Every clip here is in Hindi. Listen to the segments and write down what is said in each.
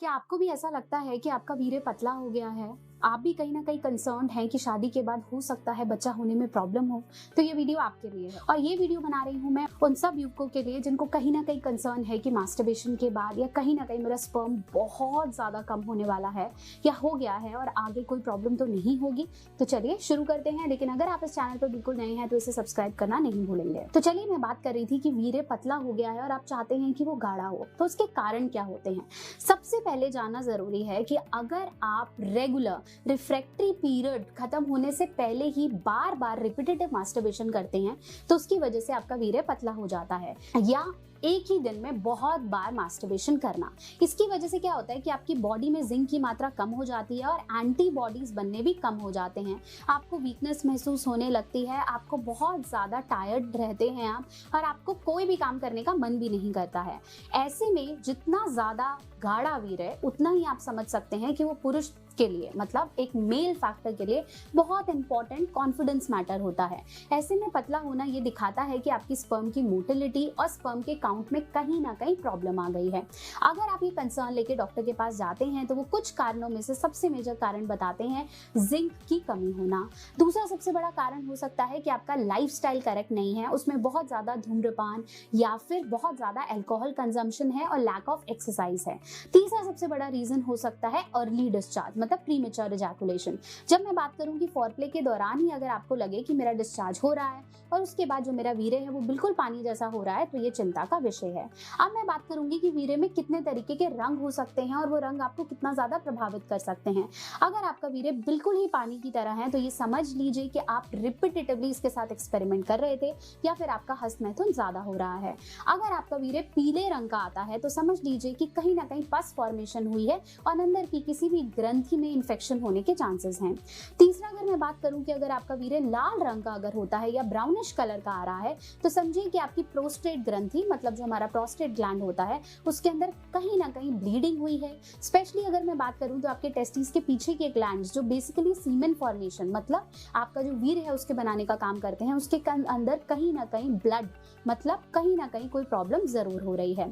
क्या आपको भी ऐसा लगता है कि आपका वीर्य पतला हो गया है? आप भी कहीं ना कहीं कंसर्न हैं कि शादी के बाद हो सकता है बच्चा होने में प्रॉब्लम हो, तो ये वीडियो आपके लिए है। और ये वीडियो बना रही हूँ मैं उन सब युवकों के लिए जिनको कहीं ना कहीं कंसर्न है कि मास्टरबेशन के बाद या कहीं ना कहीं मेरा स्पर्म बहुत ज्यादा कम होने वाला है या हो गया है और आगे कोई प्रॉब्लम तो नहीं होगी। तो चलिए शुरू करते हैं, लेकिन अगर आप इस चैनल पर बिल्कुल नए हैं तो इसे सब्सक्राइब करना नहीं भूलेंगे। तो चलिए, मैं बात कर रही थी कि वीर्य पतला हो गया है और आप चाहते हैं कि वो गाढ़ा हो, तो उसके कारण क्या होते हैं। सबसे पहले जानना जरूरी है कि अगर आप रेगुलर रिफ्रैक्टरी पीरियड खत्म होने से पहले ही बार बार रिपीटेटिव मास्टरबेशन करते हैं तो उसकी वजह से आपका वीर्य पतला हो जाता है। या एक ही दिन में बहुत बार मास्टरबेशन करना, इसकी वजह से क्या होता है कि आपकी बॉडी में जिंक की मात्रा कम हो जाती है और एंटीबॉडीज बनने भी कम हो जाते हैं। आपको वीकनेस महसूस होने लगती है, आपको बहुत ज्यादा टायर्ड रहते हैं आप, और आपको कोई भी काम करने का मन भी नहीं करता है। ऐसे में जितना ज्यादा गाढ़ा वीर्य उतना ही आप समझ सकते हैं कि वो पुरुष के लिए, मतलब एक मेल फैक्टर के लिए बहुत इंपॉर्टेंट कॉन्फिडेंस मैटर होता है। ऐसे में पतला होना ये दिखाता है कि आपकी स्पर्म की मोटिलिटी और स्पर्म के काउंट में कहीं ना कहीं प्रॉब्लम आ गई है। अगर आप ये कंसर्न लेके डॉक्टर के पास जाते हैं तो वो कुछ कारणों में से सबसे मेजर कारण बताते हैं जिंक की कमी होना। दूसरा सबसे बड़ा कारण हो सकता है कि आपका लाइफस्टाइल करेक्ट नहीं है, उसमें बहुत ज्यादा धूम्रपान या फिर बहुत ज्यादा अल्कोहल कंजम्पशन है और लैक ऑफ एक्सरसाइज है। तीसरा सबसे बड़ा रीजन हो सकता है अर्ली डिस्चार्ज, मतलब प्रीमेच्योर इजैकुलेशन। जब मैं बात करूं कि फोरप्ले के दौरान ही अगर आपको लगे कि मेरा डिस्चार्ज हो रहा है और उसके बाद जो मेरा वीर्य है वो बिल्कुल पानी जैसा हो रहा है, तो ये चिंता का विषय है। अब मैं बात करूंगी कि वीर्य में कितने तरीके के रंग हो सकते हैं और वो रंग आपको कितना ज्यादा प्रभावित कर सकते हैं। अगर आपका वीर्य बिल्कुल ही पानी की तरह है तो ये समझ लीजिए कि आप रिपीटेटिवली इसके साथ एक्सपेरिमेंट कर रहे थे या फिर आपका हस्तमैथुन ज्यादा हो रहा है। अगर आपका वीर्य पीले रंग का आता है तो समझ लीजिए कि कहीं ना कहीं पस फॉर्मेशन हुई है और अंदर की किसी भी ग्रंथि में इन्फेक्शन होने के चांसेस हैं। तीसरा, अगर मैं बात करूं कि अगर आपका वीर्य लाल रंग का अगर होता है या ब्राउनिश कलर का आ रहा है तो समझिए कि आपकी प्रोस्टेट ग्रंथि, मतलब जो हमारा प्रोस्टेट ग्लैंड होता है, उसके अंदर कहीं ना कहीं ब्लीडिंग हुई है। स्पेशली अगर मैं बात करूं तो आपके टेस्टिस के पीछे के ग्लैंड्स जो बेसिकली सीमेन फॉर्मेशन, मतलब आपका जो वीर्य है उसके बनाने का काम करते हैं, उसके अंदर कहीं ना कहीं ब्लड, मतलब कहीं ना कहीं कोई प्रॉब्लम जरूर हो रही है।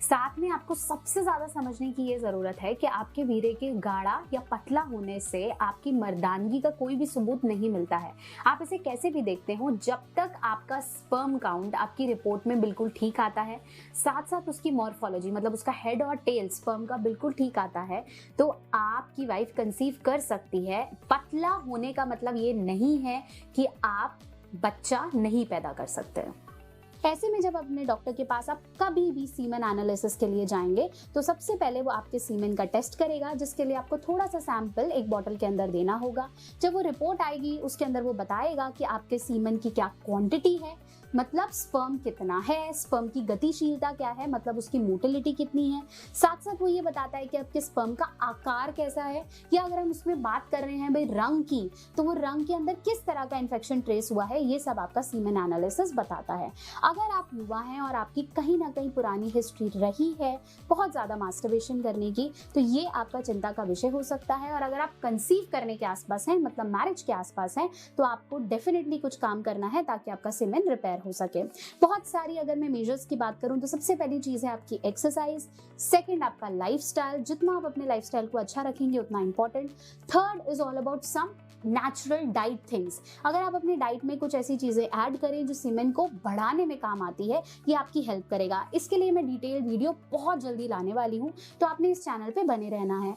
साथ में आपको सबसे ज्यादा समझने की ये जरूरत है कि आपके वीर्य के गाढ़ा या पतला होने से आपकी मर्दानगी का कोई भी सबूत नहीं मिलता है। आप इसे कैसे भी देखते हो, जब तक आपका स्पर्म काउंट आपकी रिपोर्ट में बिल्कुल ठीक आता है, साथ साथ उसकी मॉर्फोलॉजी, मतलब उसका हेड और टेल स्पर्म का बिल्कुल ठीक आता है, तो आपकी वाइफ कंसीव कर सकती है। पतला होने का मतलब ये नहीं है कि आप बच्चा नहीं पैदा कर सकते। ऐसे में जब अपने डॉक्टर के पास आप कभी भी सीमेन एनालिसिस के लिए जाएंगे तो सबसे पहले वो आपके सीमेन का टेस्ट करेगा, जिसके लिए आपको थोड़ा सा सैंपल एक बॉटल के अंदर देना होगा। जब वो रिपोर्ट आएगी उसके अंदर वो बताएगा कि आपके सीमेन की क्या क्वांटिटी है, मतलब स्पर्म कितना है, स्पर्म की गतिशीलता क्या है, मतलब उसकी मोटिलिटी कितनी है। साथ साथ वो ये बताता है कि आपके स्पर्म का आकार कैसा है, या अगर हम उसमें बात कर रहे हैं भाई रंग की, तो वो रंग के अंदर किस तरह का इन्फेक्शन ट्रेस हुआ है, ये सब आपका सीमेन एनालिसिस बताता है। अगर आप युवा हैं और आपकी कहीं ना कहीं पुरानी हिस्ट्री रही है बहुत ज्यादा मास्टरबेशन करने की, तो ये आपका चिंता का विषय हो सकता है। और अगर आप कंसीव करने के आसपास हैं, मतलब मैरिज के आसपास हैं, तो आपको डेफिनेटली कुछ काम करना है ताकि आपका सीमेन रिपेयर हो सके। बहुत सारी अगर मैं मेजर्स की बात करूं तो सबसे पहली चीज है आपकी एक्सरसाइज। सेकंड, आपका लाइफस्टाइल, जितना आप अपने लाइफस्टाइल को अच्छा रखेंगे उतना important. Third is all about some natural diet things. अगर आप अपनी डाइट में कुछ ऐसी चीजें ऐड करें जो सीमेन को बढ़ाने में काम आती है, ये आपकी हेल्प करेगा। इसके लिए मैं डिटेल वीडियो बहुत जल्दी लाने वाली हूँ, तो आपने इस चैनल पे बने रहना है।